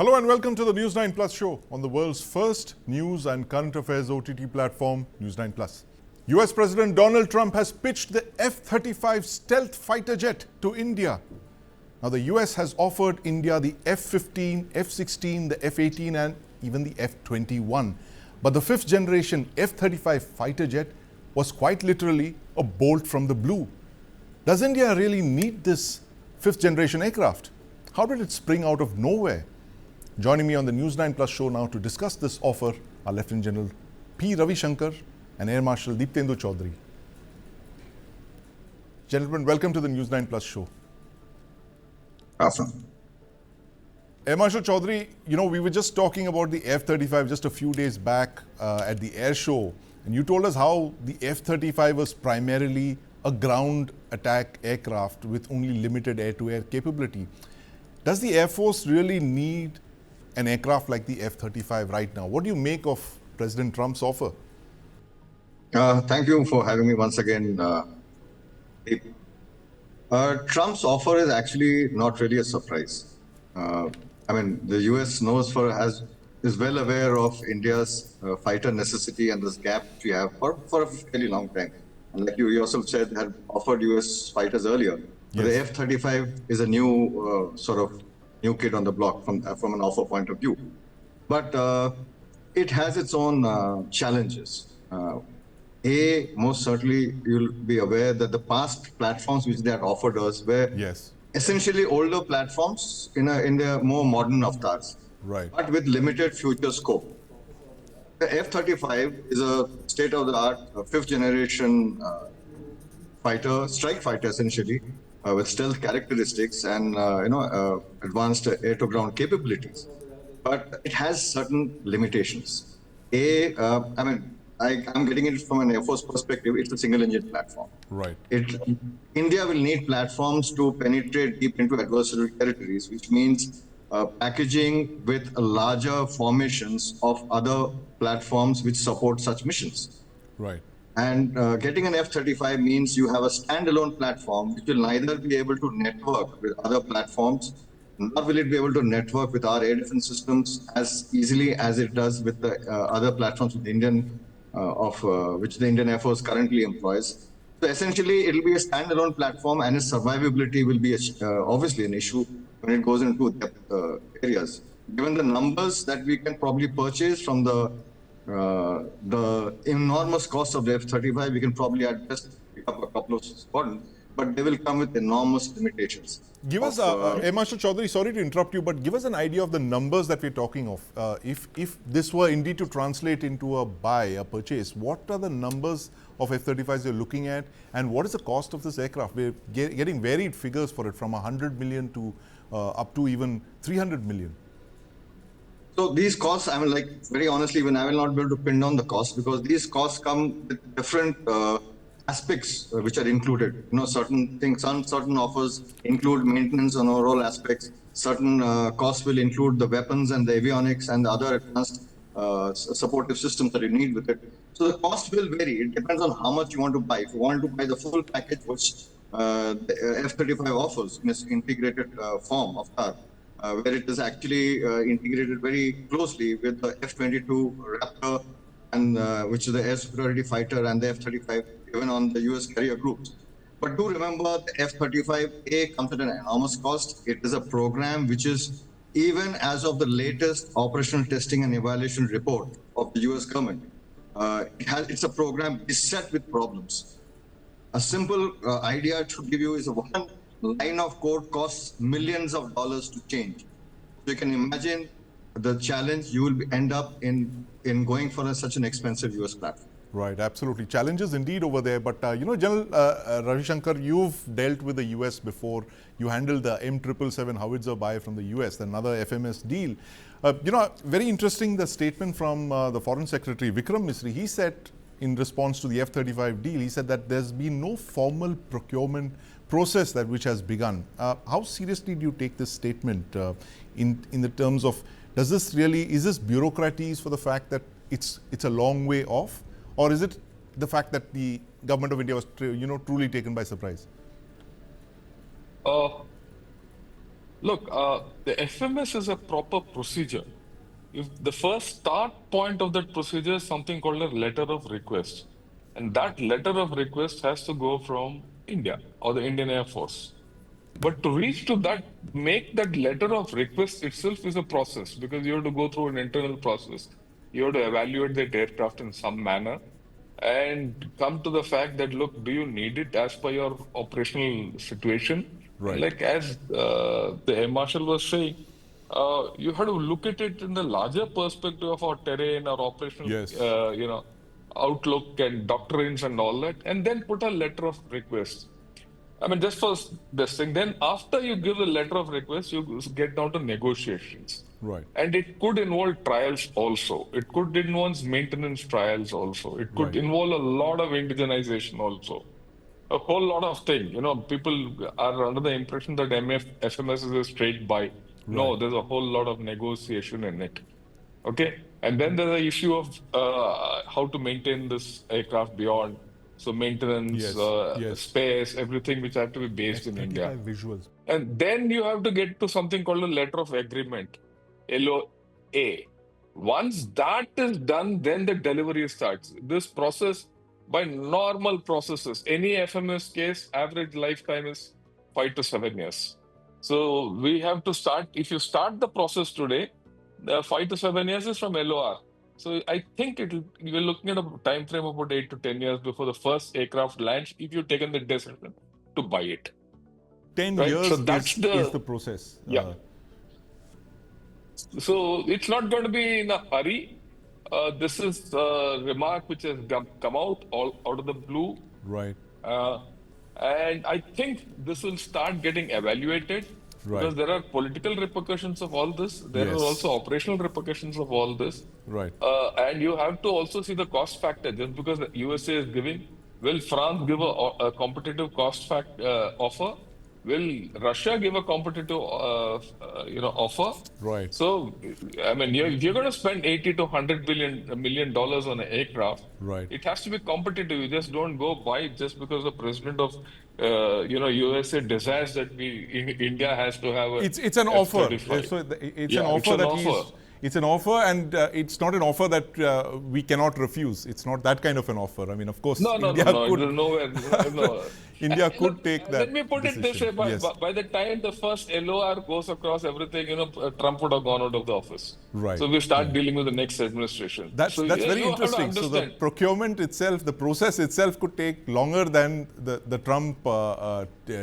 Hello and welcome to the News9 Plus show on the world's first news and current affairs OTT platform, News9 Plus. US President Donald Trump has pitched the F-35 stealth fighter jet to India. Now the US has offered India the F-15, F-16, the F-18 and even the F-21. But the fifth generation F-35 fighter jet was quite literally a bolt from the blue. Does India really need this fifth generation aircraft? How did it spring out of nowhere? Joining me on the News9 Plus show now to discuss this offer are Lieutenant General P. Ravi Shankar and Air Marshal Deeptendu Chaudhary. Gentlemen, welcome to the News9 Plus show. Awesome. Air Marshal Chaudhary, we were just talking about the F-35 just a few days back at the air show, and you told us how the F-35 was primarily a ground attack aircraft with only limited air-to-air capability. Does the Air Force really need an aircraft like the F-35 right now? What do you make of President Trump's offer? Thank you for having me once again. Trump's offer is actually not really a surprise. The US is well aware of India's fighter necessity and this gap which we have for a fairly long time. And like you yourself said, had offered US fighters earlier. Yes. The F-35 is a new new kid on the block from an offer point of view. But it has its own challenges. Most certainly, you'll be aware that the past platforms which they had offered us were essentially older platforms in their more modern avatars, right, but with limited future scope. The F-35 is a state-of-the-art fifth generation strike fighter essentially, with stealth characteristics and advanced air-to-ground capabilities. But it has certain limitations. I'm getting it from an Air Force perspective. It's a single-engine platform. Right. India will need platforms to penetrate deep into adversarial territories, which means packaging with larger formations of other platforms which support such missions. Right. And getting an F-35 means you have a standalone platform which will neither be able to network with other platforms, nor will it be able to network with our air defense systems as easily as it does with the other platforms with which the Indian Air Force currently employs. So essentially, it will be a standalone platform, and its survivability will be obviously an issue when it goes into depth areas. Given the numbers that we can probably purchase from the enormous cost of the F-35, we can probably at best pick up a couple of squadrons, but they will come with enormous limitations. Give us, Air Marshal Chaudhary, sorry to interrupt you, but give us an idea of the numbers that we're talking of. If this were indeed to translate into a purchase, what are the numbers of F-35s you're looking at, and what is the cost of this aircraft? We're getting varied figures for it, from 100 million to up to even 300 million. So these costs, very honestly, even I will not be able to pin down the cost, because these costs come with different aspects which are included. Certain offers include maintenance on overall aspects. Certain costs will include the weapons and the avionics and the other advanced supportive systems that you need with it. So the cost will vary. It depends on how much you want to buy. If you want to buy the full package, which the F-35 offers in its integrated form of car, where it is actually integrated very closely with the F-22 Raptor, and which is the air superiority fighter, and the F-35 given on the US carrier groups. But do remember, the F-35A comes at an enormous cost. It is a program which is, even as of the latest operational testing and evaluation report of the US government, it's a program beset with problems. A simple idea to give you is one line of code costs millions of dollars to change. So you can imagine the challenge you will end up in going for such an expensive US platform. Right, absolutely. Challenges indeed over there. But, General Ravi Shankar, you've dealt with the US before. You handled the M777 howitzer buy from the US, another FMS deal. Very interesting, the statement from the Foreign Secretary, Vikram Misri. He said, in response to the F-35 deal, he said that there's been no formal procurement process which has begun. How seriously do you take this statement in the terms of, is this bureaucraties for the fact that it's a long way off? Or is it the fact that the government of India was truly taken by surprise? Look, the FMS is a proper procedure. If the first start point of that procedure is something called a letter of request, and that letter of request has to go from India or the Indian Air Force. But to reach to that, make that letter of request itself is a process because you have to go through an internal process. You have to evaluate that aircraft in some manner and come to the fact that, look, do you need it as per your operational situation? And Right. like as the Air Marshal was saying, you have to look at it in the larger perspective of our terrain, our operational, Yes. outlook and doctrines and all that, and then put a letter of request. I mean, just for this thing. Then, after you give the letter of request, you get down to negotiations. Right. And it could involve trials also. It could involve maintenance trials also. It could Right. involve a lot of indigenization also. A whole lot of things. People are under the impression that FMS is a straight buy. Right. No, there's a whole lot of negotiation in it. Okay. And then there's the issue of how to maintain this aircraft beyond. So maintenance, Yes. Yes. space, everything which have to be based in India. F-35 visuals. And then you have to get to something called a letter of agreement, LOA. Once that is done, then the delivery starts. This process, by normal processes, any FMS case, average lifetime is 5 to 7 years. So we have to start, if you start the process today, the 5 to 7 years is from LOR. So I think you're looking at a time frame of about 8 to 10 years before the first aircraft lands if you've taken the decision to buy it. 10 Right. So years that's is the, the process. yeah. So it's not going to be in a hurry. This is a remark which has come out all out of the blue. Right. Uh, and I think this will start getting evaluated Right. because there are political repercussions of all this. There are Yes. also operational repercussions of all this. Right. And you have to also see the cost factor. Just because the USA is giving, will France give a competitive cost offer? Will Russia give a competitive, offer? Right. So, I mean, if you're going to spend 80 to 100 million dollars on an aircraft, Right. it has to be competitive. You just don't go buy it just because the president of, USA desires that India has to have a It's an offer. F-35. So it's an Yeah, it's offer an that offer. it's an offer, and it's not an offer that we cannot refuse. It's not that kind of an offer. I mean, of course, No, no, no, India no. could There's nowhere. No. India Look, could take let that me put it this way. decision. Yes. By the time the first LOR goes across everything, Trump would have gone out of the office. Right. So we start Right. dealing with the next administration. That's So very you have to interesting. So the understand. procurement itself, the process itself, could take longer than the Trump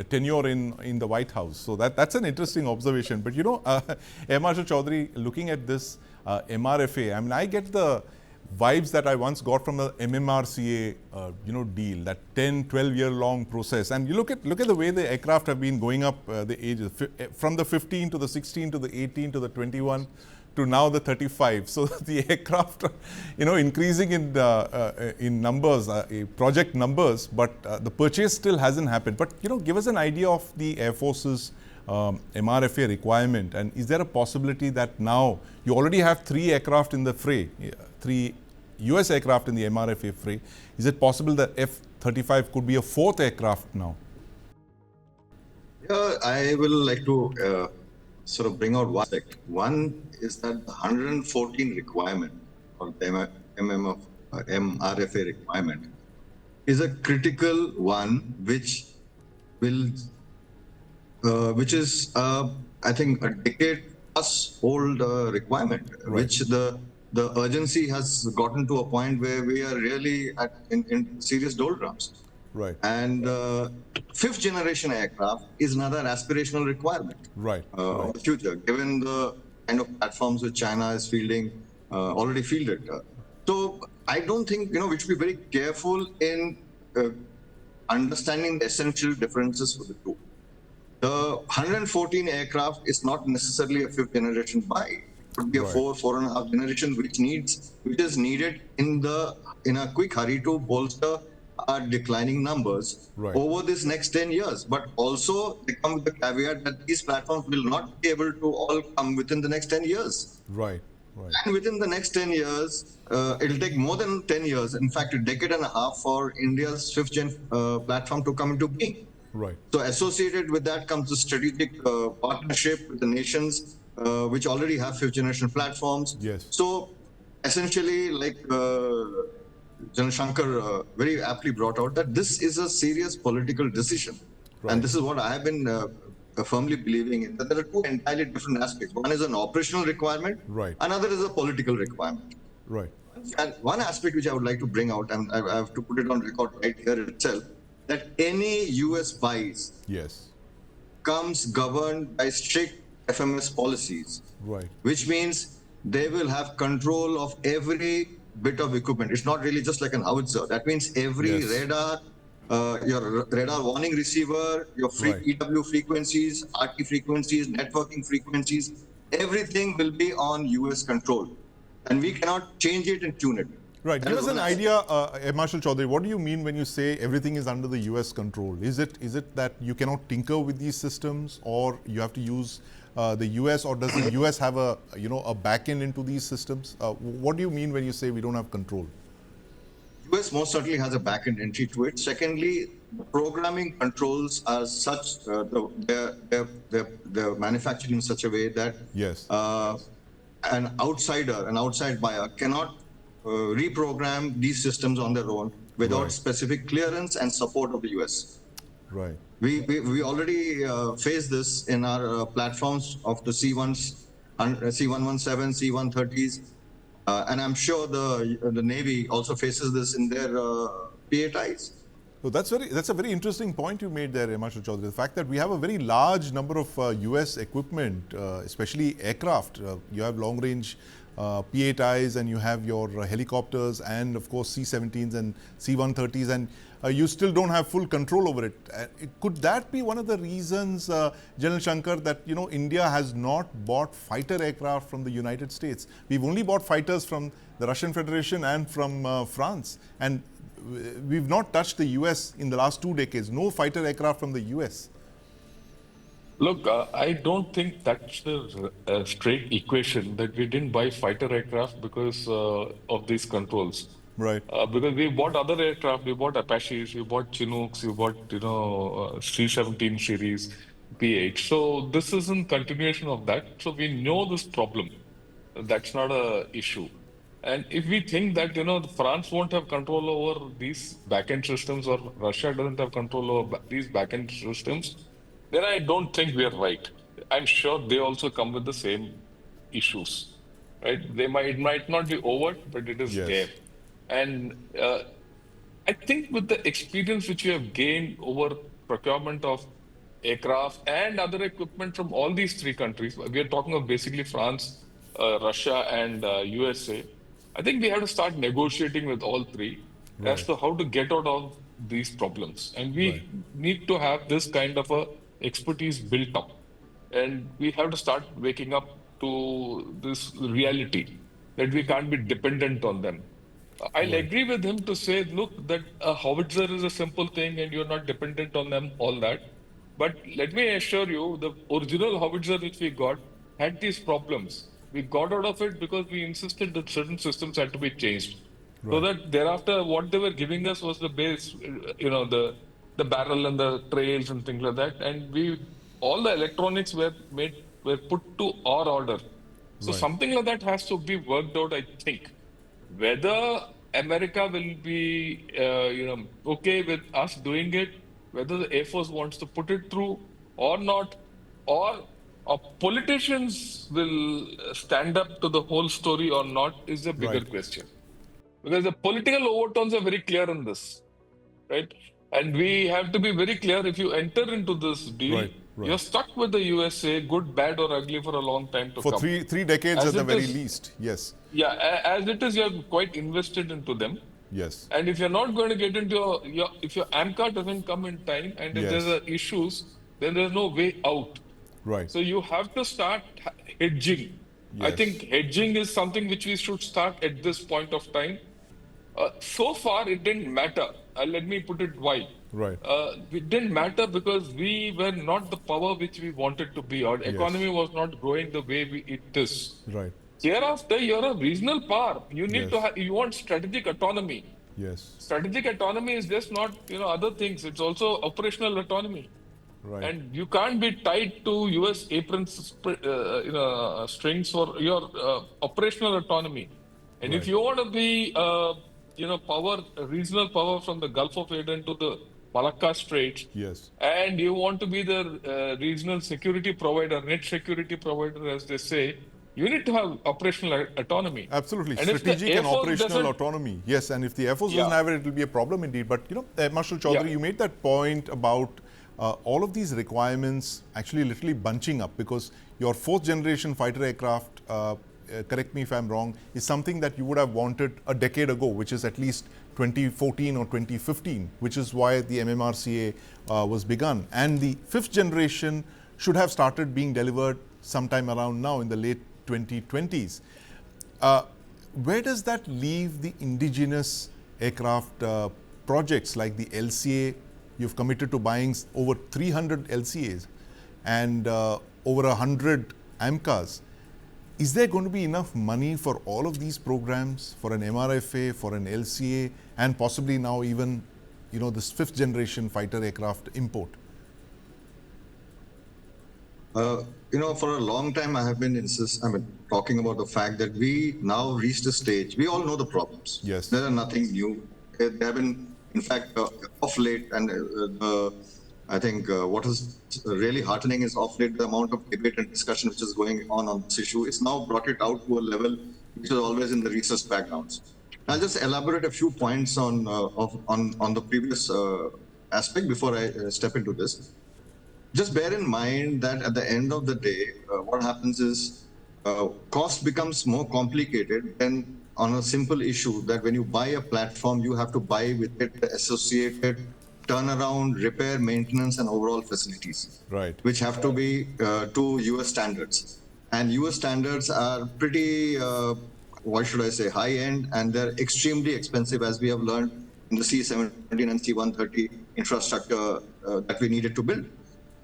tenure in the White House. So that's an interesting observation. But Air Marshal Chaudhary, looking at this MRFA, I mean, I get the vibes that I once got from the MMRCA, deal, that 10, 12-year long process. And you look at the way the aircraft have been going up the ages, from the 15 to the 16 to the 18 to the 21 to now the 35. So the aircraft, increasing in numbers, project numbers, but the purchase still hasn't happened. But give us an idea of the Air Force's MRFA requirement, and is there a possibility that now you already have 3 aircraft in the fray, 3 US aircraft in the MRFA fray? Is it possible that F-35 could be a 4th aircraft now? Yeah, I will like to sort of bring out one aspect. One is that the 114 requirement, or the MRFA requirement, is a critical one, which is I think a decade plus old requirement, Right. which the urgency has gotten to a point where we are really in serious doldrums. Right. And 5th generation aircraft is another aspirational requirement Right. of the future, given the kind of platforms which China is fielding, already fielded. So I don't think, we should be very careful in understanding the essential differences for the two. The 114 aircraft is not necessarily a 5th generation buy. It could be a Right. 4.5 generation, which is needed in a quick hurry to bolster our declining numbers Right. over this next 10 years. But also they come with the caveat that these platforms will not be able to all come within the next 10 years. Right. Right. And within the next 10 years, it'll take more than 10 years, in fact, a decade and a half for India's 5th gen platform to come into being. Right. So associated with that comes the strategic partnership with the nations, which already have fifth generation platforms. Yes. So essentially, like General Shankar very aptly brought out, that this is a serious political decision. Right. And this is what I have been firmly believing in, that there are two entirely different aspects. One is an operational requirement, Right. another is a political requirement. Right. And one aspect which I would like to bring out, and I have to put it on record right here itself, that any US buys Yes. comes governed by strict FMS policies, Right. which means they will have control of every bit of equipment. It's not really just like an howitzer. That means every Yes. radar, your radar warning receiver, your Right. EW frequencies, RT frequencies, networking frequencies, everything will be on US control. And we cannot change it and tune it. Right. That Give is us an one aspect. idea, Air Marshal Chaudhary. What do you mean when you say everything is under the U.S. control? Is it that you cannot tinker with these systems, or you have to use the U.S., or does the U.S. have a back end into these systems? What do you mean when you say we don't have control? US most certainly has a backend entry to it. Secondly, the programming controls are such, they're manufactured in such a way that Yes. an outside buyer cannot reprogram these systems on their own without Right. specific clearance and support of the US. Right. We already face this in our platforms of the C1s, C117, C130s, and I'm sure the Navy also faces this in their PATIs. So that's a very interesting point you made there, Marshal Chaudhary. The fact that we have a very large number of US equipment, especially aircraft. You have long range P8Is, and you have your helicopters, and of course C-17s and C-130s, and you still don't have full control over it. Could that be one of the reasons, General Shankar, that India has not bought fighter aircraft from the United States? We've only bought fighters from the Russian Federation and from France, and we've not touched the US in the last 2 decades. No fighter aircraft from the US. Look, I don't think that's a straight equation that we didn't buy fighter aircraft because of these controls. Right. Because we bought other aircraft, we bought Apaches, we bought Chinooks, we bought C-17 series, P-8. So this is in continuation of that. So we know this problem. That's not a issue. And if we think that France won't have control over these backend systems, or Russia doesn't have control over these backend systems, then I don't think we are right. I'm sure they also come with the same issues, right? It might not be overt, but it is Yes. there. And I think with the experience which we have gained over procurement of aircraft and other equipment from all these three countries, we are talking of basically France, Russia, and USA. I think we have to start negotiating with all three as Right. to how to get out of these problems. And we Right. need to have this kind of a expertise built up. And we have to start waking up to this reality that we can't be dependent on them. I'll Right. agree with him to say, look, that a howitzer is a simple thing and you're not dependent on them, all that. But let me assure you, the original howitzer which we got had these problems. We got out of it because we insisted that certain systems had to be changed. So Right. that thereafter, what they were giving us was the base, the barrel and the trails and things like that. And all the electronics were put to our order. So Right. something like that has to be worked out, I think. Whether America will be, okay with us doing it, whether the Air Force wants to put it through or not, or politicians will stand up to the whole story or not, is a bigger Right. question. Because the political overtones are very clear in this, right? And we have to be very clear, if you enter into this deal, Right. Right. you're stuck with the USA, good, bad, or ugly, for a long time to For come. three decades As at the it very is- least. Yes. Yeah, as it is, you're quite invested into them. Yes. And if you're not going to get into if your AMCA doesn't come in time, and if Yes. there's issues, then there's no way out. Right. So you have to start hedging. I Yes. think hedging is something which we should start at this point of time. So far, it didn't matter. Let me put it why. Right. It didn't matter because we were not the power which we wanted to be. Our Yes. economy was not growing the way it is. Right. Hereafter, you're a regional power. You need Yes. to you want strategic autonomy. Yes. Strategic autonomy is just not, other things. It's also operational autonomy. Right. And you can't be tied to US strings for your operational autonomy. And if Right. you want to be, regional power from the Gulf of Aden to the Malacca Straits, Yes. and you want to be the regional security provider, net security provider, as they say, you need to have operational autonomy. Absolutely. And if the Strategic Air and Force operational doesn't, autonomy. Yes, and if the Air Force doesn't yeah, have it, it will be a problem indeed. But, Marshal yeah, Chaudhary, you made that point about all of these requirements actually literally bunching up, because your fourth generation fighter aircraft, correct me if I'm wrong, is something that you would have wanted a decade ago, which is at least 2014 or 2015, which is why the MMRCA was begun. And the fifth generation should have started being delivered sometime around now in the late 2020s. Where does that leave the indigenous aircraft projects like the LCA? You've committed to buying over 300 LCAs and over 100 AMCAs. Is there going to be enough money for all of these programs, for an MRFA, for an LCA, and possibly now even, this fifth generation fighter aircraft import? For a long time, I have been talking about the fact that we now reached a stage. We all know the problems. Yes. There are nothing new. They have been, in fact, off late, and I think what is really heartening is off late the amount of debate and discussion which is going on this issue. It's now brought it out to a level which is always in the research backgrounds. I'll just elaborate a few points on the previous aspect before I step into this. Just bear in mind that at the end of the day, what happens is cost becomes more complicated than on a simple issue that when you buy a platform, you have to buy with it the associated turnaround, repair, maintenance, and overall facilities, Right. which have to be to US standards. And US standards are pretty, high end, and they're extremely expensive, as we have learned in the C-17 and C-130 infrastructure that we needed to build.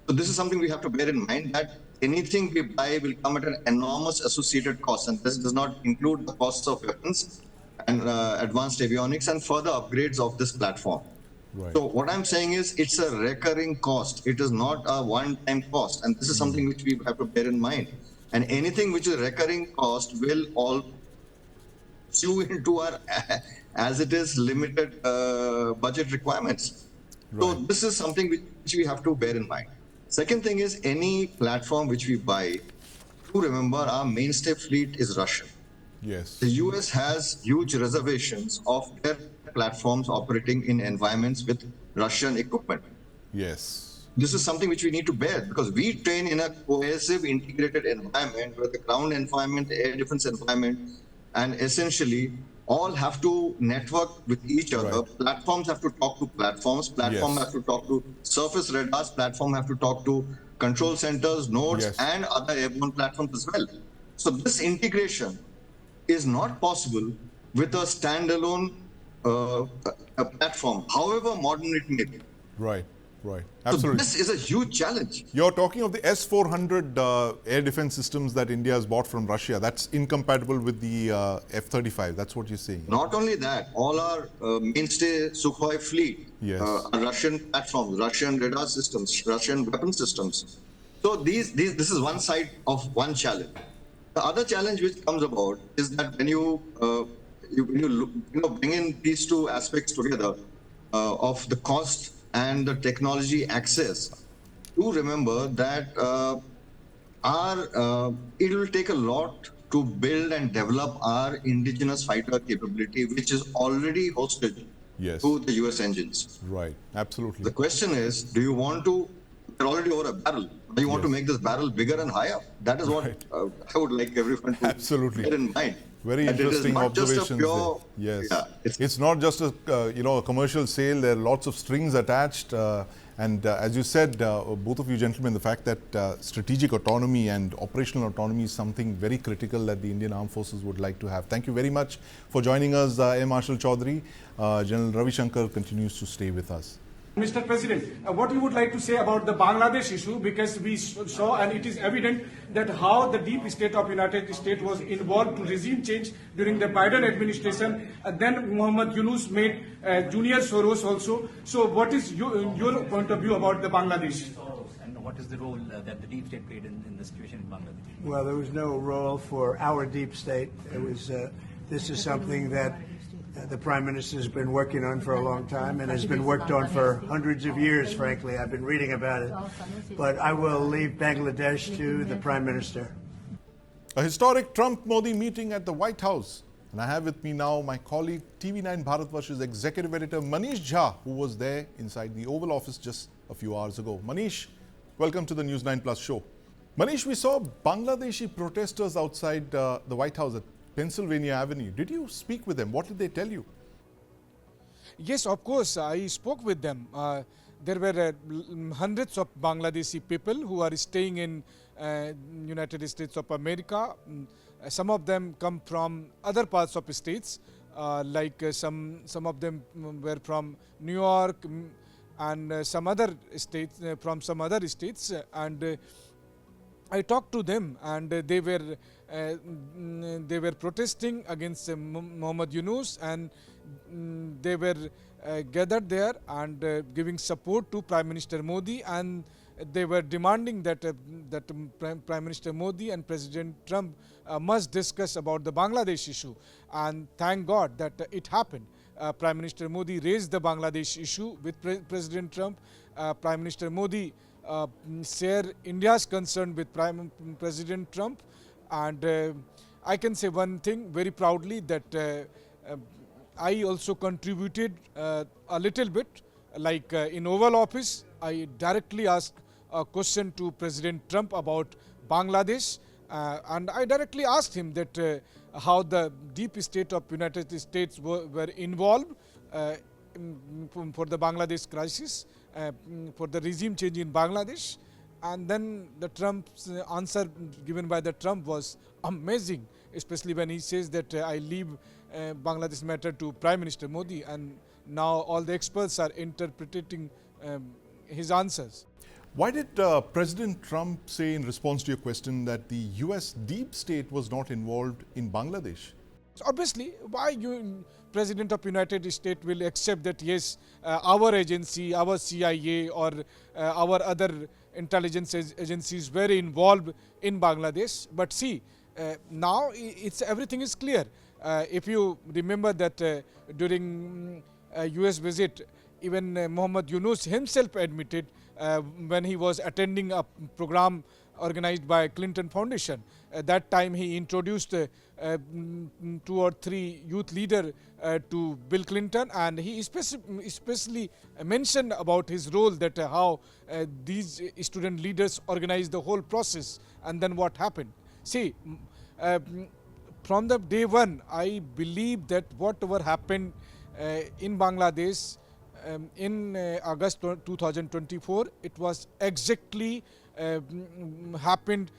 So this is something we have to bear in mind, that anything we buy will come at an enormous associated cost, and this does not include the costs of weapons and advanced avionics and further upgrades of this platform. Right. So what I'm saying is it's a recurring cost. It is not a one-time cost, and this is something which we have to bear in mind. And anything which is recurring cost will all chew into our, as it is, limited budget requirements. Right. So this is something which we have to bear in mind. Second thing is, any platform which we buy, to remember our mainstay fleet is Russian. Yes. The US has huge reservations of their platforms operating in environments with Russian equipment. Yes. This is something which we need to bear, because we train in a cohesive, integrated environment where the ground environment, the air defense environment, and essentially all have to network with each other. Right. Platforms have to talk to platforms. Platforms Yes. have to talk to surface radars. Platform have to talk to control centers, nodes, Yes. and other airborne platforms as well. So this integration is not possible with a standalone a platform, however modern it may be. Right. Right. So Absolutely. this is a huge challenge. You're talking of the S-400 air defense systems that India has bought from Russia. That's incompatible with the F-35. That's what you're saying. Not only that, all our mainstay Sukhoi fleet Yes. are Russian platforms, Russian radar systems, Russian weapon systems. So this is one side of one challenge. The other challenge which comes about is that when you bring in these two aspects together of the cost and the technology access, do remember that it will take a lot to build and develop our indigenous fighter capability, which is already hosted Yes. to the US engines. Right. Absolutely. The question is, do you want to, they're already over a barrel, do you want to Yes. make this barrel bigger and higher? That is what Right. I would like everyone to Absolutely. bear in mind. Very That it is interesting not just a observations pure- there. Yes. Yeah, it's not just a a commercial sale. There are lots of strings attached. And as you said, both of you gentlemen, the fact that strategic autonomy and operational autonomy is something very critical that the Indian Armed Forces would like to have. Thank you very much for joining us, Air Marshal Chaudhary. General Ravi Shankar continues to stay with us. Mr. President, what you would like to say about the Bangladesh issue, because we saw and it is evident that how the deep state of United States was involved to regime change during the Biden administration. Then Muhammad Yunus made Junior Soros also. So what is your point of view about the Bangladesh? And what is the role that the deep state played in the situation in Bangladesh? Well, there was no role for our deep state. It was. This is something that the Prime Minister has been working on for a long time and has been worked on for hundreds of years, frankly. I've been reading about it. But I will leave Bangladesh to the Prime Minister. A historic Trump-Modi meeting at the White House. And I have with me now my colleague, TV9 Bharatvarsh's executive editor, Manish Jha, who was there inside the Oval Office just a few hours ago. Manish, welcome to the News 9 Plus show. Manish, we saw Bangladeshi protesters outside the White House at Pennsylvania Avenue. Did you speak with them? What did they tell you? Yes, of course, I spoke with them. There were hundreds of Bangladeshi people who are staying in United States of America. Some of them come from other parts of states, like some of them were from New York and some other states, from some other states. And I talked to them, and they were protesting against Muhammad Yunus, and they were gathered there and giving support to Prime Minister Modi, and they were demanding that Prime Minister Modi and President Trump must discuss about the Bangladesh issue. And thank God that it happened. Prime Minister Modi raised the Bangladesh issue with President Trump. Prime Minister Modi share India's concern with President Trump, and I can say one thing very proudly, that I also contributed a little bit. Like in Oval Office, I directly asked a question to President Trump about Bangladesh, and I directly asked him that how the deep state of United States were involved for the Bangladesh crisis, for the regime change in Bangladesh. And then the Trump's answer given by the Trump was amazing, especially when he says that I leave Bangladesh matter to Prime Minister Modi, and now all the experts are interpreting his answers. Why did President Trump say in response to your question that the US deep state was not involved in Bangladesh? So obviously, why President of United States will accept that yes, our agency, our CIA or our other intelligence agencies were involved in Bangladesh. But see, now everything is clear. If you remember that during US visit, even Muhammad Yunus himself admitted when he was attending a program organized by Clinton Foundation. At that time, he introduced 2 or 3 youth leaders to Bill Clinton, and he especially mentioned about his role, that how these student leaders organized the whole process, and then what happened. See, from the day one, I believe that whatever happened in Bangladesh in August 2024, it was exactly happened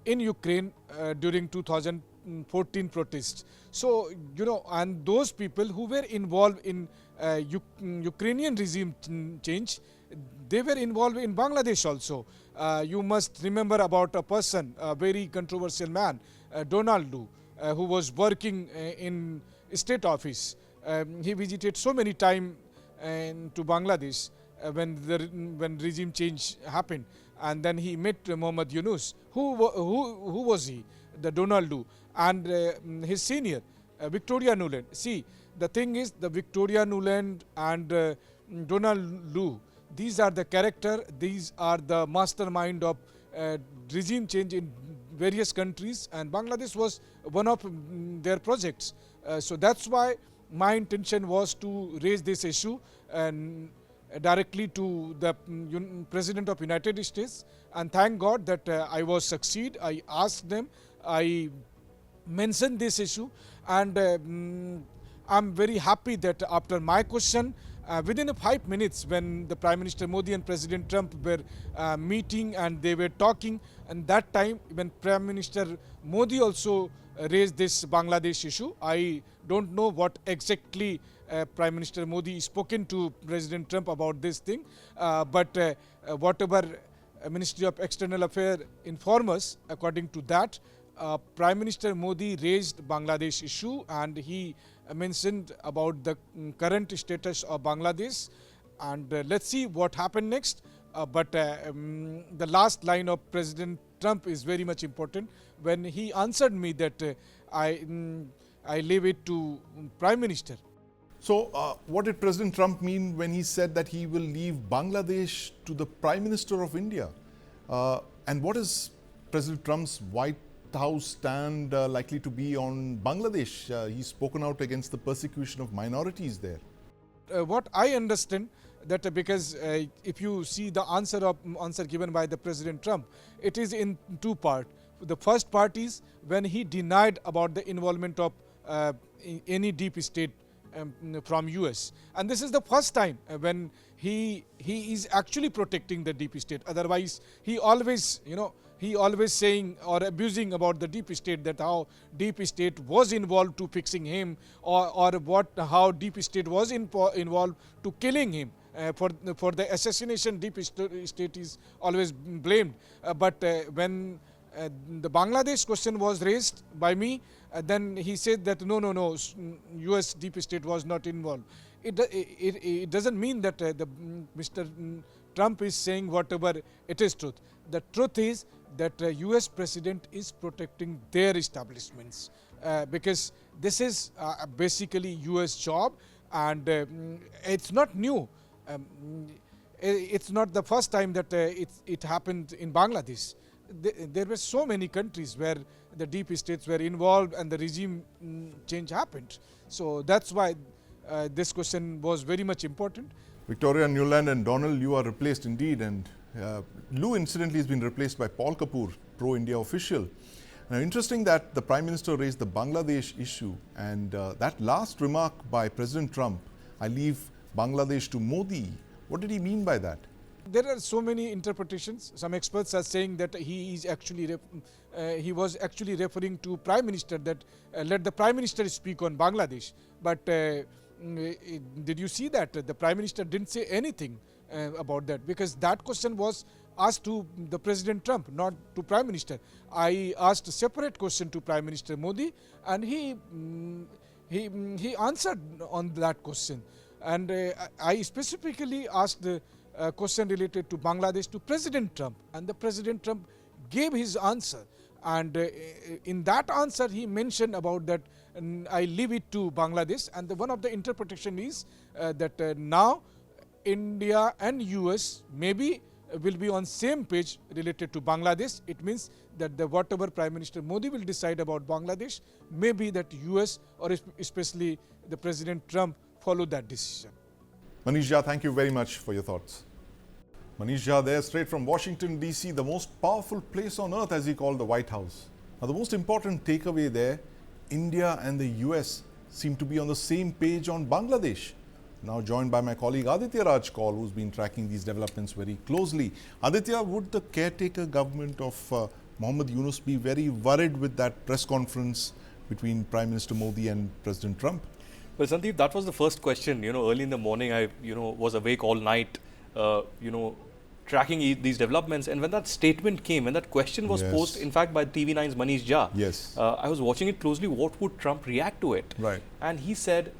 in Ukraine during 2014 protests. So, you know, and those people who were involved in Ukrainian regime change, they were involved in Bangladesh also. You must remember about a person, a very controversial man, Donald Lu, who was working in state office. He visited so many times to Bangladesh when regime change happened, and then he met Muhammad Yunus. Who was he? The Donald Lu, and his senior Victoria Nuland. See, the thing is, the Victoria Nuland and Donald Lu, these are the character, these are the mastermind of regime change in various countries, and Bangladesh was one of their projects. So that's why my intention was to raise this issue and directly to the President of United States, and thank God that I was succeed. I asked them, I mentioned this issue, and I'm very happy that after my question, Within 5 minutes, when the Prime Minister Modi and President Trump were meeting and they were talking, and that time when Prime Minister Modi also raised this Bangladesh issue, I don't know what exactly Prime Minister Modi spoken to President Trump about this thing, but whatever Ministry of External Affairs inform us, according to that, Prime Minister Modi raised Bangladesh issue and he mentioned about the current status of Bangladesh, and let's see what happened next. But the last line of President Trump is very much important when he answered me that I leave it to Prime Minister. So, what did President Trump mean when he said that he will leave Bangladesh to the Prime Minister of India? And what is President Trump's White House stand likely to be on Bangladesh? He's spoken out against the persecution of minorities there. What I understand that because if you see the answer given by the President Trump, it is in two parts. The first part is when he denied about the involvement of any deep state from US, and this is the first time when he is actually protecting the deep state. Otherwise, he always saying or abusing about the deep state, that how deep state was involved to fixing him, or how deep state was involved to killing him. For the assassination, deep state is always blamed. But when the Bangladesh question was raised by me, then he said that no, US deep state was not involved. It doesn't mean that Mr. Trump is saying whatever it is truth. The truth is that US president is protecting their establishments because this is basically US job, and it's not new. It's not the first time that it happened in Bangladesh. There were so many countries where the deep states were involved and the regime change happened. So that's why this question was very much important. Victoria Nuland and Donald, you are replaced indeed, and Lou incidentally has been replaced by Paul Kapoor, pro-India official. Now, interesting that the Prime Minister raised the Bangladesh issue, and that last remark by President Trump, I leave Bangladesh to Modi. What did he mean by that? There are so many interpretations. Some experts are saying that he is actually he was actually referring to Prime Minister, that let the Prime Minister speak on Bangladesh. But did you see that the Prime Minister didn't say anything about that, because that question was asked to the President Trump, not to Prime Minister. I asked a separate question to Prime Minister Modi, and he answered on that question. And I specifically asked the question related to Bangladesh to President Trump, and the President Trump gave his answer. And in that answer, he mentioned about that I leave it to Bangladesh. And one of the interpretation is that now India and US maybe will be on same page related to Bangladesh. It means that whatever Prime Minister Modi will decide about Bangladesh, maybe that US or especially the President Trump follow that decision. Manish Jha, thank you very much for your thoughts. Manish Jha there, straight from Washington, D.C., the most powerful place on earth, as he called the White House. Now, the most important takeaway there, India and the US seem to be on the same page on Bangladesh. Now joined by my colleague Aditya Raj Kaul, who's been tracking these developments very closely. Aditya, would the caretaker government of Mohammed Yunus be very worried with that press conference between Prime Minister Modi and President Trump? Well, Sandeep, that was the first question. Early in the morning, I was awake all night, tracking these developments. And when that statement came, when that question was posed, in fact, by TV9's Manish Jha, I was watching it closely. What would Trump react to it? Right. And he said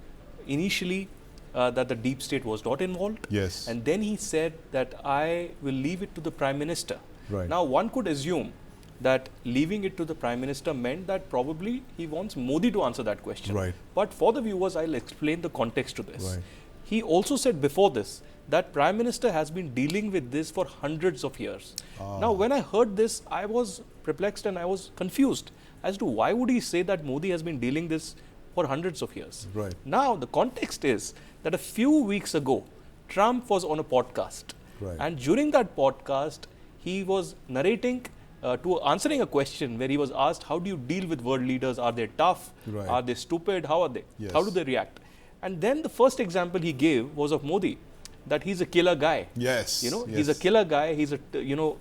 initially that the deep state was not involved. Yes. And then he said that I will leave it to the Prime Minister. Right. Now, one could assume that leaving it to the Prime Minister meant that probably he wants Modi to answer that question. Right. But for the viewers, I'll explain the context to this. Right. He also said before this that Prime Minister has been dealing with this for hundreds of years. Now, when I heard this, I was perplexed and I was confused as to why would he say that Modi has been dealing this for hundreds of years. Right. Now, the context is that a few weeks ago, Trump was on a podcast. Right. And during that podcast, he was narrating answering a question where he was asked, how do you deal with world leaders? Are they tough? Right. Are they stupid? How are they? Yes. How do they react? And then the first example he gave was of Modi, that he's a killer guy. Yes. You know, yes. he's a killer guy. He's a,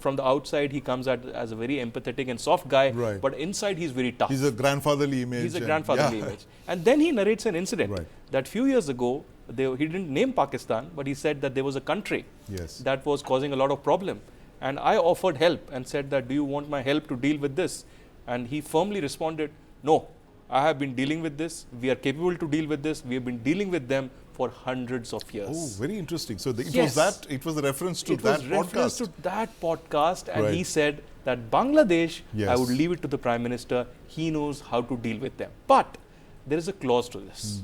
from the outside, he comes as a very empathetic and soft guy. Right. But inside, he's very tough. He's a grandfatherly image. He's a grandfatherly image. And then he narrates an incident Right. that few years ago, he didn't name Pakistan, but he said that there was a country Yes. that was causing a lot of problem. And I offered help and said that, do you want my help to deal with this? And he firmly responded, no, I have been dealing with this. We are capable to deal with this. We have been dealing with them for hundreds of years. Oh, very interesting. So it Yes. it was a reference to It that was reference podcast. to that podcast, and Right. he said that Bangladesh, Yes. I would leave it to the Prime Minister. He knows how to deal with them. But there is a clause to this.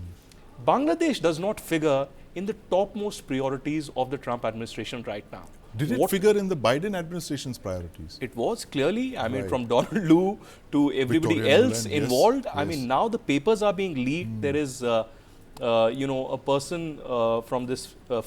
Bangladesh does not figure in the topmost priorities of the Trump administration right now. Did it What- figure in the Biden administration's priorities? It was clearly, I mean, Right. from Donald Lu to everybody Victoria else Nuland, yes, involved. I yes. mean, now the papers are being leaked. There is, a person from this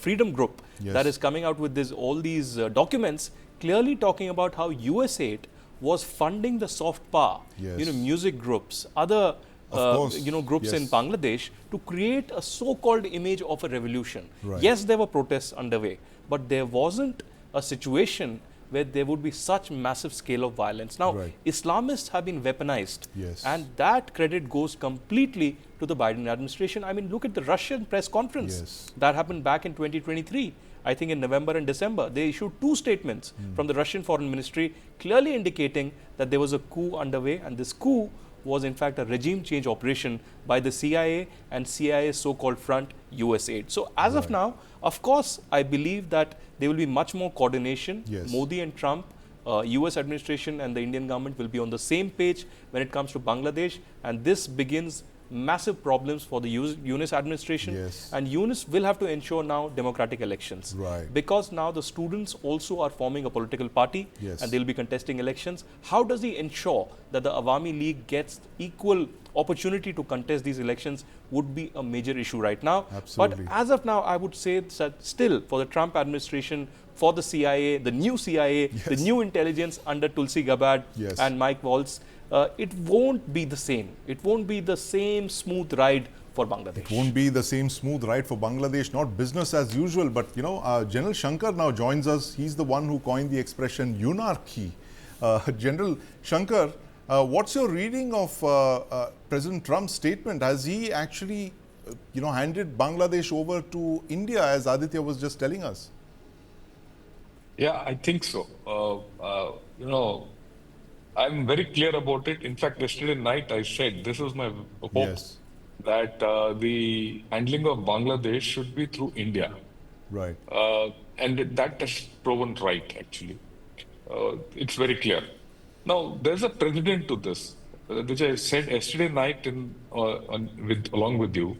freedom group Yes. that is coming out with all these documents, clearly talking about how USAID was funding the soft power, Yes. music groups, other Of course, groups in yes. Bangladesh to create a so-called image of a revolution. Right. Yes, there were protests underway, but there wasn't a situation where there would be such massive scale of violence. Now, Right. Islamists have been weaponized, Yes. and that credit goes completely to the Biden administration. I mean, look at the Russian press conference Yes. that happened back in 2023. I think in November and December, they issued 2 statements from the Russian Foreign Ministry clearly indicating that there was a coup underway, and this coup was in fact a regime change operation by the CIA and CIA's so-called front, USAID. So as of now, of course, I believe that there will be much more coordination. Yes. Modi and Trump, US administration and the Indian government will be on the same page when it comes to Bangladesh, and this begins massive problems for the Yunus administration. Yes. And Yunus will have to ensure now democratic elections. Right. Because now the students also are forming a political party, Yes. and they'll be contesting elections. How does he ensure that the Awami League gets equal opportunity to contest these elections would be a major issue right now. Absolutely. But as of now, I would say that still for the Trump administration, for the CIA, the new CIA, the new intelligence under Tulsi Gabbard Yes. and Mike Waltz, it won't be the same. It won't be the same smooth ride for Bangladesh. Won't be the same smooth ride for Bangladesh, not business as usual. But General Shankar now joins us. He's the one who coined the expression "unarchy." General Shankar, what's your reading of President Trump's statement? Has he actually, handed Bangladesh over to India, as Aditya was just telling us? Yeah, I think so. I'm very clear about it. In fact, yesterday night I said this is my hope Yes. that the handling of Bangladesh should be through India. Right. And that has proven right, actually. It's very clear. Now, there's a precedent to this, which I said yesterday night along with you.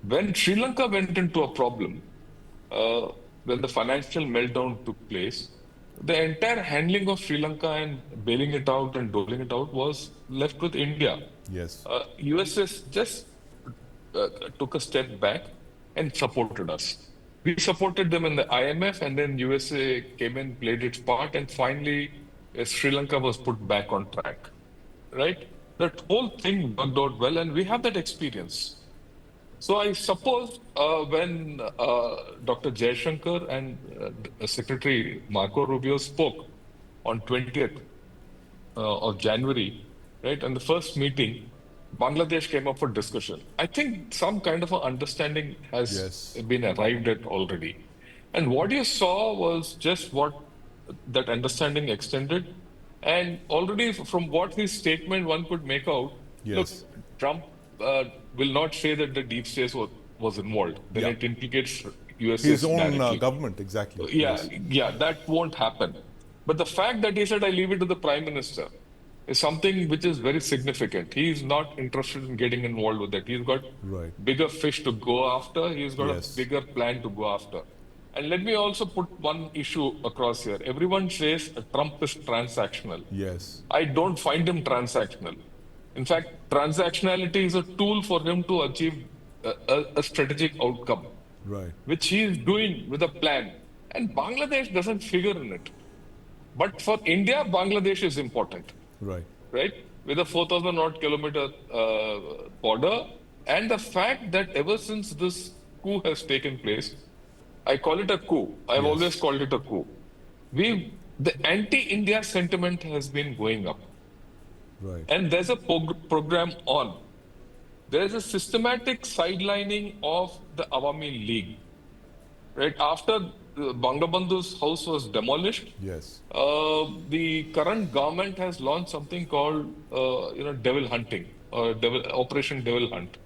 When Sri Lanka went into a problem, when the financial meltdown took place, the entire handling of Sri Lanka and bailing it out and doling it out was left with India. Yes. USS just took a step back and supported us. We supported them in the IMF, and then USA came in, played its part, and finally Sri Lanka was put back on track. Right? That whole thing worked out well, and we have that experience. So I suppose when Dr. Jaishankar and Secretary Marco Rubio spoke on 20th of January, right, and the first meeting, Bangladesh came up for discussion. I think some kind of an understanding has Yes. been arrived at already. And what you saw was just what that understanding extended. And already from what his statement one could make out, Yes. look, Trump will not say that the deep state was involved. Then Yeah. it implicates USA. His own government, exactly. Yeah, that won't happen. But the fact that he said, I leave it to the Prime Minister, is something which is very significant. He's not interested in getting involved with that. He's got Right. bigger fish to go after. He's got Yes. a bigger plan to go after. And let me also put one issue across here. Everyone says Trump is transactional. Yes. I don't find him transactional. In fact, transactionality is a tool for him to achieve a strategic outcome, Right. which he is doing with a plan. And Bangladesh doesn't figure in it. But for India, Bangladesh is important, Right. right? With a 4,000 odd kilometer border, And the fact that ever since this coup has taken place, I call it a coup. I've Yes. always called it a coup. The anti-India sentiment has been going up. Right. And there's a program on. There's a systematic sidelining of the Awami League. Right after Bangabandhu's house was demolished, Yes. the current government has launched something called, devil hunting or Operation Devil Hunt,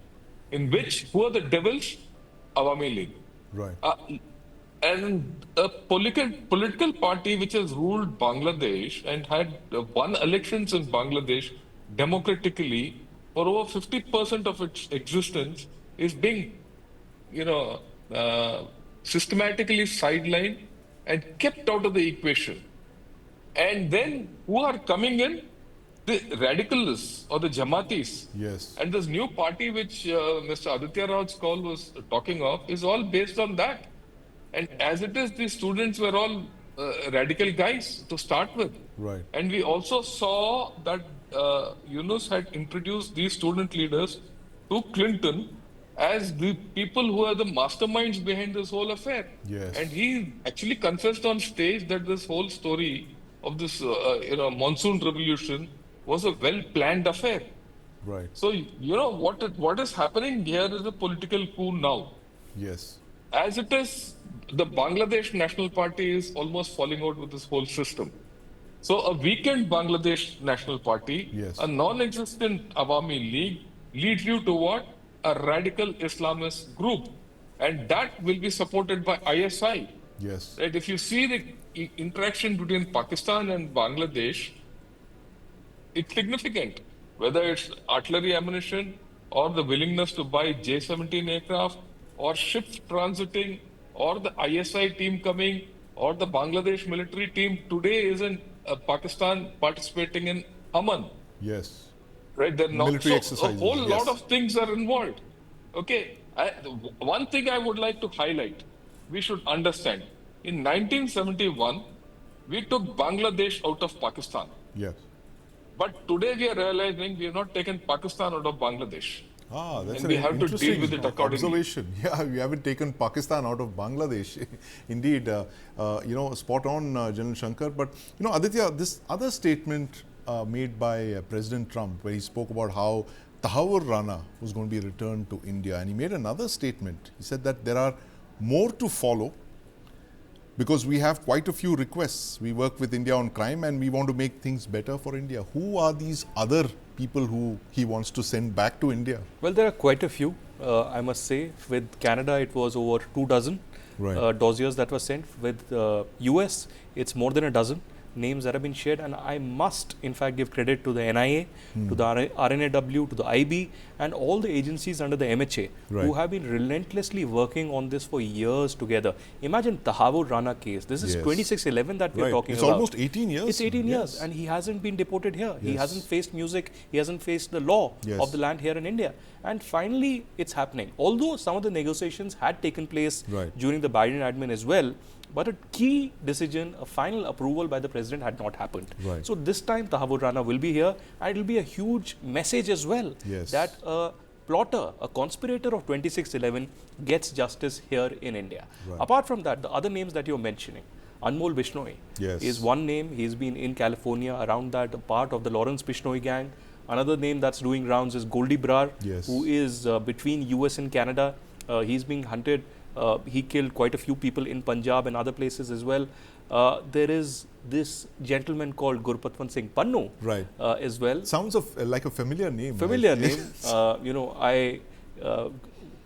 in which who are the devils? Awami League. Right. And a political party which has ruled Bangladesh and had won elections in Bangladesh democratically for over 50% of its existence is being, you know, uh, systematically sidelined and kept out of the equation. And then who are coming in? The radicalists or the Jamatis. Yes. And this new party which Mr. Aditya Rao's call was talking of is all based on that. And as it is, the students were all radical guys to start with. Right. And we also saw that Yunus had introduced these student leaders to Clinton as the people who are the masterminds behind this whole affair. Yes. And he actually confessed on stage that this whole story of this monsoon revolution was a well-planned affair. Right. So, what is happening here is a political coup now. Yes. As it is, the Bangladesh National Party is almost falling out with this whole system. So a weakened Bangladesh National Party, Yes. a non-existent Awami League leads you to what? A radical Islamist group. And that will be supported by ISI. Yes. Right? If you see the interaction between Pakistan and Bangladesh, it's significant. Whether it's artillery ammunition or the willingness to buy J-17 aircraft or ships transiting or the ISI team coming or the Bangladesh military team today is in Pakistan participating in Aman. Yes. Right? They're not, Military so exercises, a whole lot yes. of things are involved. Okay. One thing I would like to highlight, we should understand. In 1971, we took Bangladesh out of Pakistan. Yes. But today we are realizing we have not taken Pakistan out of Bangladesh. That's And an we have to interesting deal with it accordingly. observation. Yeah, we haven't taken Pakistan out of Bangladesh. Indeed, spot on, General Shankar. But, Aditya, this other statement made by President Trump, where he spoke about how Tahawur Rana was going to be returned to India. And he made another statement. He said that there are more to follow because we have quite a few requests. We work with India on crime and we want to make things better for India. Who are these other people who he wants to send back to India? Well, there are quite a few, I must say. With Canada, it was over 24 Right. dossiers that were sent. With US, it's more than a dozen names that have been shared, and I must in fact give credit to the NIA, to the RNAW, to the IB and all the agencies under the MHA Right. who have been relentlessly working on this for years together. Imagine Tahawur Rana case. This is Yes. 2611 that we are Right. talking It's about. almost 18 years. It's 18 years Yes. and he hasn't been deported here. He Yes. hasn't faced music. He hasn't faced the law Yes. of the land here in India. And finally, it's happening. Although some of the negotiations had taken place Right. during the Biden admin as well, but a key decision, a final approval by the president had not happened. Right. So this time Tahawur Rana will be here, and it will be a huge message as well Yes. that a plotter, a conspirator of 2611 gets justice here in India. Right. Apart from that, the other names that you're mentioning, Anmol Bishnoi Yes. is one name. He's been in California around that part of the Lawrence Bishnoi gang. Another name that's doing rounds is Goldie Brar, Yes. who is between US and Canada. He's being hunted. He killed quite a few people in Punjab and other places as well. There is this gentleman called Gurpatwan Singh Pannu Right. as well. Sounds like a familiar name. Familiar right? name. I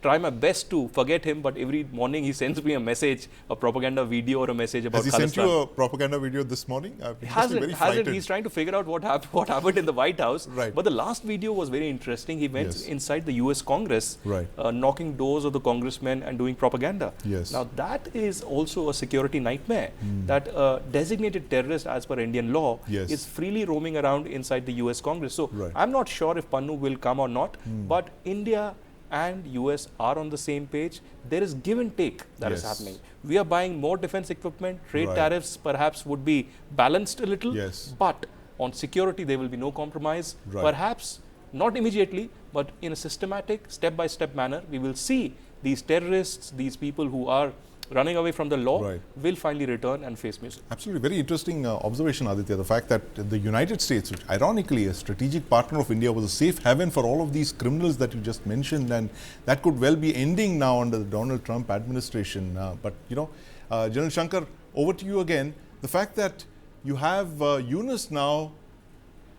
try my best to forget him, but every morning he sends me a message, a propaganda video or a message about Has he sent you Khalistan. a propaganda video this morning? He must be Hasn't. very frightened. He's trying to figure out what happened in the White House. Right. But the last video was very interesting. He went Yes. inside the US Congress, Right. knocking doors of the congressmen and doing propaganda. Yes. Now that is also a security nightmare, that a designated terrorist as per Indian law Yes. is freely roaming around inside the US Congress. So Right. I'm not sure if Pannu will come or not, but India and US are on the same page. There is give and take that is Yes. happening. We are buying more defense equipment. Trade Right. tariffs perhaps would be balanced a little. Yes. But on security, there will be no compromise. Right. Perhaps not immediately, but in a systematic, step-by-step manner, we will see these terrorists, these people who are running away from the law, will finally return and face music. Absolutely. Very interesting observation, Aditya. The fact that the United States, which ironically a strategic partner of India, was a safe haven for all of these criminals that you just mentioned, and that could well be ending now under the Donald Trump administration. But, General Shankar, over to you again. The fact that you have Yunus now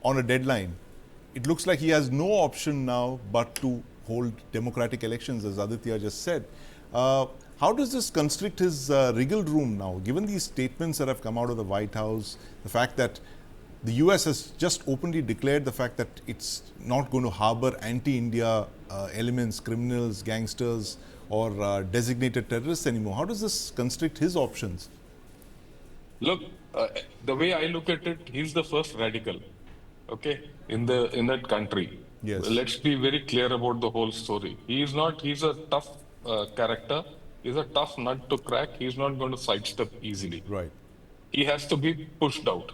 on a deadline, it looks like he has no option now but to hold democratic elections, as Aditya just said. How does this constrict his wriggle room now, given these statements that have come out of the White House, the fact that the US has just openly declared the fact that it's not going to harbor anti-India elements, criminals, gangsters, or designated terrorists anymore? How does this constrict his options? Look, the way I look at it, he's the first radical, okay, in that country. Yes. Let's be very clear about the whole story. He's a tough character. He's a tough nut to crack. He's not going to sidestep easily. Right. He has to be pushed out.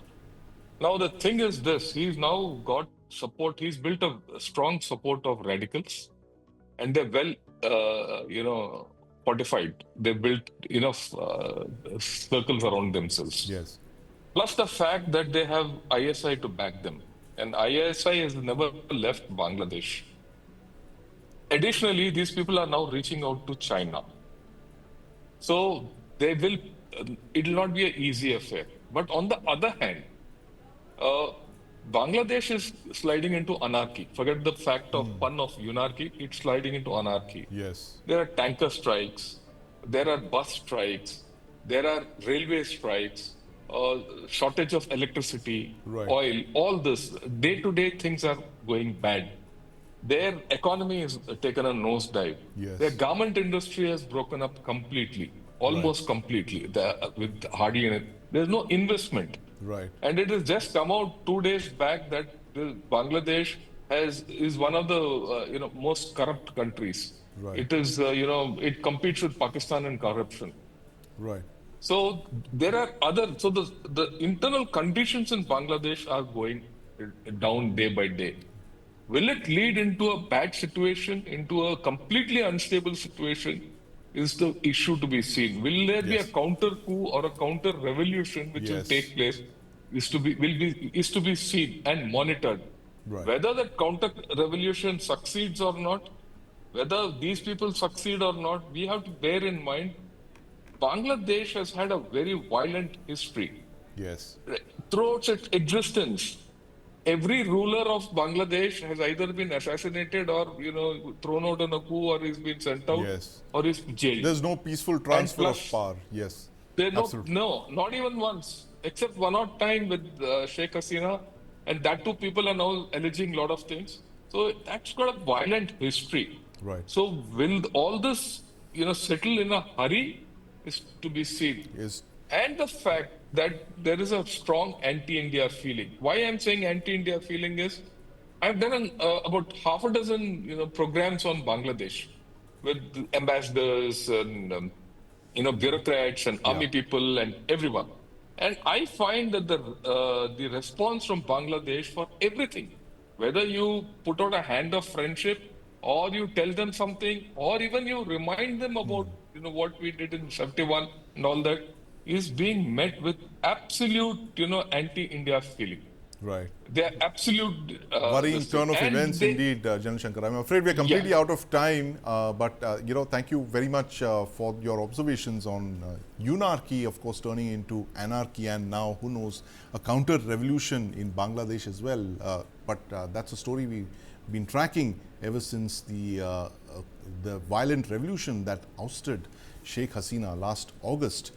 Now, the thing is this, he's now got support. He's built a strong support of radicals, and they're well, fortified. They built enough circles around themselves. Yes. Plus the fact that they have ISI to back them. And ISI has never left Bangladesh. Additionally, these people are now reaching out to China. So it will not be an easy affair. But on the other hand, Bangladesh is sliding into anarchy. Forget the fact of pun of unarchy, it's sliding into anarchy. Yes. There are tanker strikes, there are bus strikes, there are railway strikes, shortage of electricity, oil, all this. Day-to-day things are going bad. Their economy has taken a nosedive. Yes. Their garment industry has broken up completely, almost completely, with hardly any. There's no investment. Right. And it has just come out 2 days back that Bangladesh is one of the most corrupt countries. Right. It is it competes with Pakistan in corruption. Right. So there are so the internal conditions in Bangladesh are going down day by day. Will it lead into a bad situation, into a completely unstable situation, is the issue to be seen. Will there be a counter coup or a counter revolution which will take place, is to be seen and monitored. Right. Whether that counter revolution succeeds or not, whether these people succeed or not, we have to bear in mind Bangladesh has had a very violent history. Yes. Throughout its existence, every ruler of Bangladesh has either been assassinated or thrown out on a coup, or he's been sent out, or is jailed. There's no peaceful transfer of power. Yes. No, not even once, except one odd time with Sheikh Hasina, and that too people are now alleging a lot of things. So that's got a violent history. Right. So will all this settle in a hurry is to be seen. Yes. And the fact that there is a strong anti-India feeling. Why I'm saying anti-India feeling is, I've done about half a dozen programs on Bangladesh with ambassadors and bureaucrats and army people and everyone. And I find that the response from Bangladesh for everything, whether you put out a hand of friendship, or you tell them something, or even you remind them about what we did in 71 and all that, is being met with absolute anti-India feeling. Right. They are absolute worrying turn of events indeed, General Shankar. I'm afraid we're completely out of time, but thank you very much for your observations on unarchy, of course, turning into anarchy, and now, who knows, a counter-revolution in Bangladesh as well. But that's a story we've been tracking ever since the violent revolution that ousted Sheikh Hasina last August.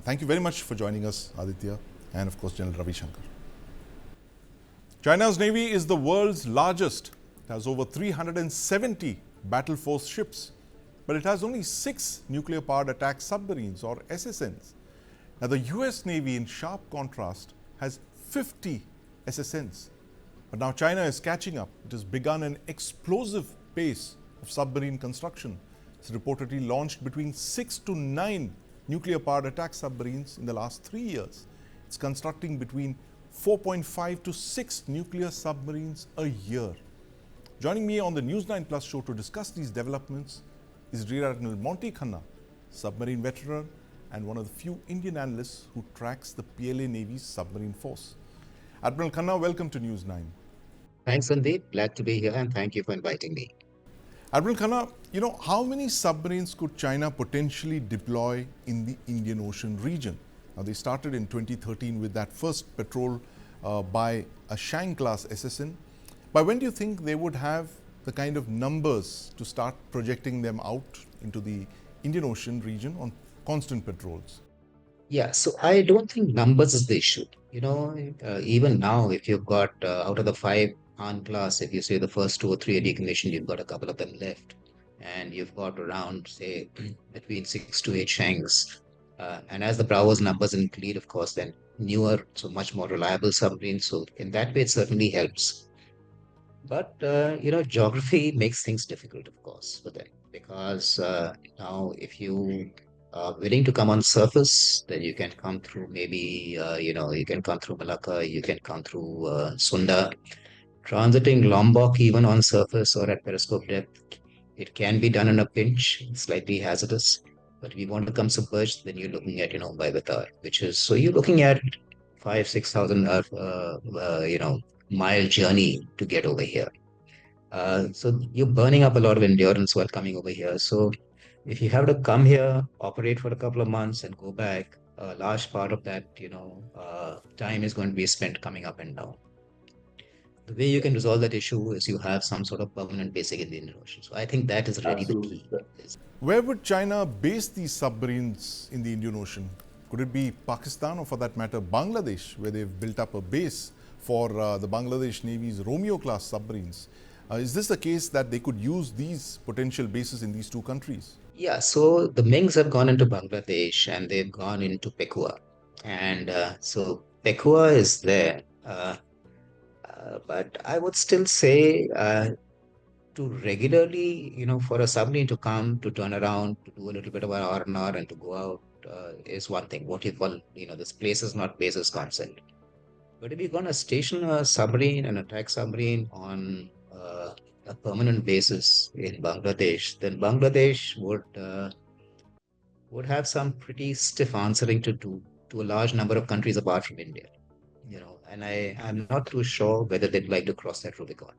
Thank you very much for joining us, Aditya, and of course, General Ravi Shankar. China's Navy is the world's largest. It has over 370 battle force ships, but it has only 6 nuclear-powered attack submarines, or SSNs. Now, the US Navy, in sharp contrast, has 50 SSNs. But now China is catching up. It has begun an explosive pace of submarine construction. It's reportedly launched between 6 to 9 nuclear-powered attack submarines in the last 3 years. It's constructing between 4.5 to 6 nuclear submarines a year. Joining me on the News9 Plus show to discuss these developments is Rear Admiral Monty Khanna, submarine veteran and one of the few Indian analysts who tracks the PLA Navy's submarine force. Admiral Khanna, welcome to News9. Thanks, Sandeep. Glad to be here, and thank you for inviting me. Admiral Khanna, how many submarines could China potentially deploy in the Indian Ocean region? Now, they started in 2013 with that first patrol by a Shang-class SSN. By when do you think they would have the kind of numbers to start projecting them out into the Indian Ocean region on constant patrols? Yeah, so I don't think numbers is the issue. Even now, if you've got out of the five Han class, if you say the first two or three are decommissioned, you've got a couple of them left. And you've got around, say, between 6 to 8 Shangs. And as the Bravo's numbers increase, of course, then newer, so much more reliable submarines. So in that way, it certainly helps. But geography makes things difficult, of course, for them because now if you are willing to come on surface, then you can come through maybe you can come through Malacca, you can come through Sunda, transiting Lombok even on surface or at periscope depth. It can be done in a pinch, slightly hazardous. But if you want to come submerged, then you're looking at by Vatar, which is so you're looking at 5,000-6,000 mile journey to get over here. So you're burning up a lot of endurance while coming over here. So if you have to come here, operate for a couple of months and go back, a large part of that, time is going to be spent coming up and down. The way you can resolve that issue is you have some sort of permanent basing in the Indian Ocean. So I think that is really the key. Where would China base these submarines in the Indian Ocean? Could it be Pakistan or, for that matter, Bangladesh, where they've built up a base for the Bangladesh Navy's Romeo-class submarines? Is this the case that they could use these potential bases in these two countries? Yeah, so the Mings have gone into Bangladesh and they've gone into Pekua. And so Pekua is there. But I would still say to regularly, for a submarine to come, to turn around, to do a little bit of an R&R and to go out is one thing. What you call, this place is not bases concept. But if you're going to station a submarine, an attack submarine on a permanent basis in Bangladesh, then Bangladesh would have some pretty stiff answering to do to a large number of countries apart from India. And I'm not too sure whether they'd like to cross that Rubicon.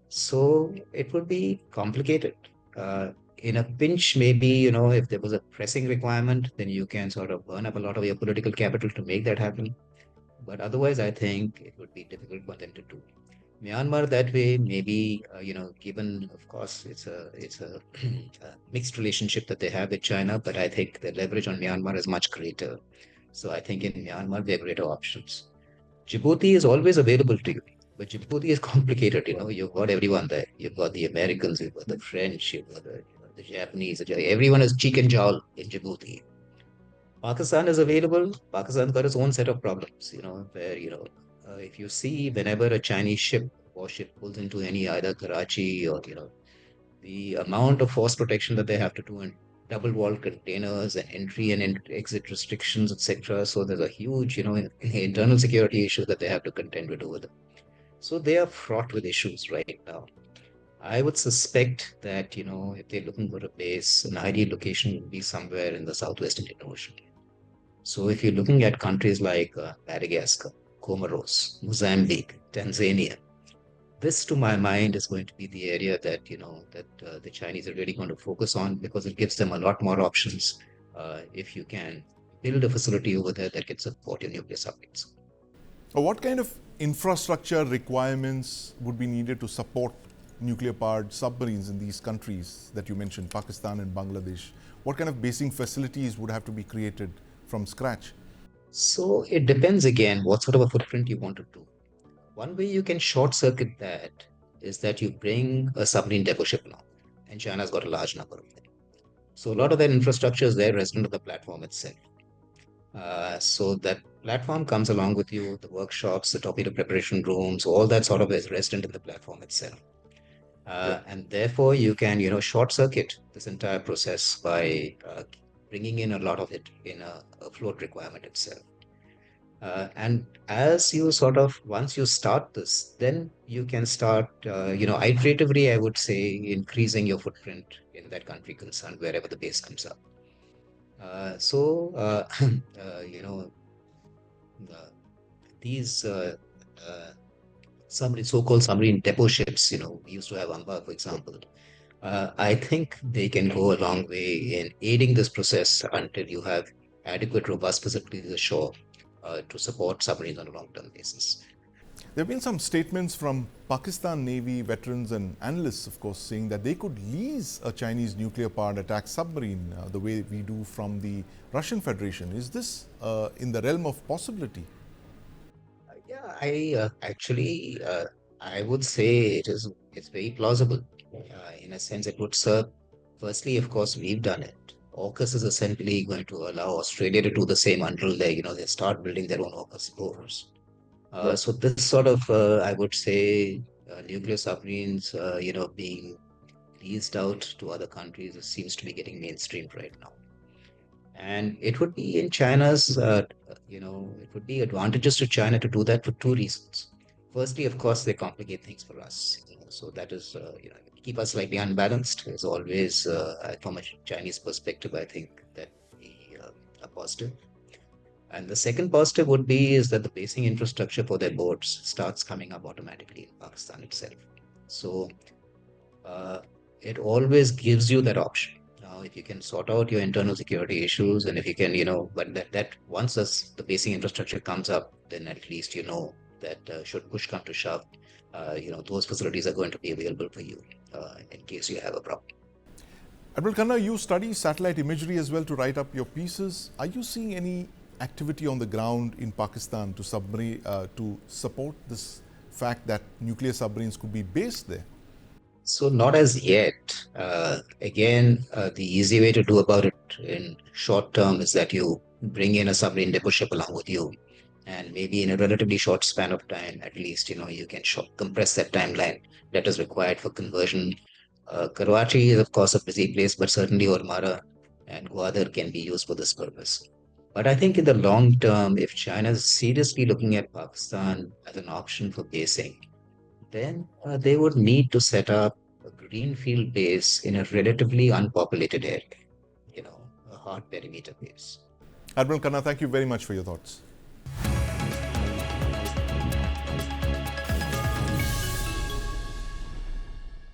So it would be complicated. In a pinch, maybe, if there was a pressing requirement, then you can sort of burn up a lot of your political capital to make that happen. But otherwise, I think it would be difficult for them to do. Myanmar that way, maybe, given, of course, it's a a mixed relationship that they have with China, but I think the leverage on Myanmar is much greater. So I think in Myanmar, there are greater options. Djibouti is always available to you, but Djibouti is complicated. You've got everyone there. You've got the Americans, you've got the French, you've got the Japanese. Everyone is cheek and jowl in Djibouti. Pakistan is available. Pakistan's got its own set of problems, where, if you see whenever a Chinese warship pulls into any either Karachi or, the amount of force protection that they have to do in double wall containers and entry and exit restrictions, etc. So there's a huge, internal security issue that they have to contend with over them. So they are fraught with issues right now. I would suspect that, if they're looking for a base, an ideal location would be somewhere in the Southwest Indian Ocean. So if you're looking at countries like Madagascar, Comoros, Mozambique, Tanzania, this, to my mind, is going to be the area that the Chinese are really going to focus on because it gives them a lot more options if you can build a facility over there that can support your nuclear submarines. What kind of infrastructure requirements would be needed to support nuclear-powered submarines in these countries that you mentioned, Pakistan and Bangladesh? What kind of basing facilities would have to be created from scratch? So it depends again what sort of a footprint you want to do. One way you can short circuit that is that you bring a submarine depot ship now, and China's got a large number of them. So a lot of that infrastructure is there resident of the platform itself. So that platform comes along with you, the workshops, the torpedo preparation rooms, all that sort of is resident in the platform itself. And therefore you can, short circuit this entire process by bringing in a lot of it in a float requirement itself. And as you once you start this, then you can start, iteratively, I would say, increasing your footprint in that country concerned, wherever the base comes up. You know, uh, these submarine, so-called submarine depot ships, we used to have Amba, for example. I think they can go a long way in aiding this process until you have adequate, robust facilities ashore to support submarines on a long-term basis. There have been some statements from Pakistan Navy veterans and analysts, of course, saying that they could lease a Chinese nuclear-powered attack submarine the way we do from the Russian Federation. Is this in the realm of possibility? Yeah, I would say it's very plausible. In a sense, it would serve. Firstly, of course, we've done it. AUKUS is essentially going to allow Australia to do the same until they start building their own AUKUS cores. So this I would say, nuclear submarines, being leased out to other countries, it seems to be getting mainstreamed right now. And it would be in it would be advantageous to China to do that for two reasons. Firstly, of course, they complicate things for us. So that is, keep us slightly unbalanced is always, from a Chinese perspective, I think that be a positive. And the second positive would be is that the basing infrastructure for their boats starts coming up automatically in Pakistan itself. So uh, it always gives you that option. Now, if you can sort out your internal security issues, and if you can, but that once the basing infrastructure comes up, then at least that should push come to shove, those facilities are going to be available for you in case you have a problem. Admiral Khanna, you study satellite imagery as well to write up your pieces. Are you seeing any activity on the ground in Pakistan to support this fact that nuclear submarines could be based there? So not as yet. The easy way to do about it in short term is that you bring in a submarine depot ship along with you, and maybe in a relatively short span of time, at least you can compress that timeline that is required for conversion. Karachi is of course a busy place, but certainly Ormara and Gwadar can be used for this purpose. But I think in the long term, if China is seriously looking at Pakistan as an option for basing, then they would need to set up a greenfield base in a relatively unpopulated area, a hard perimeter base. Admiral Khanna, thank you very much for your thoughts.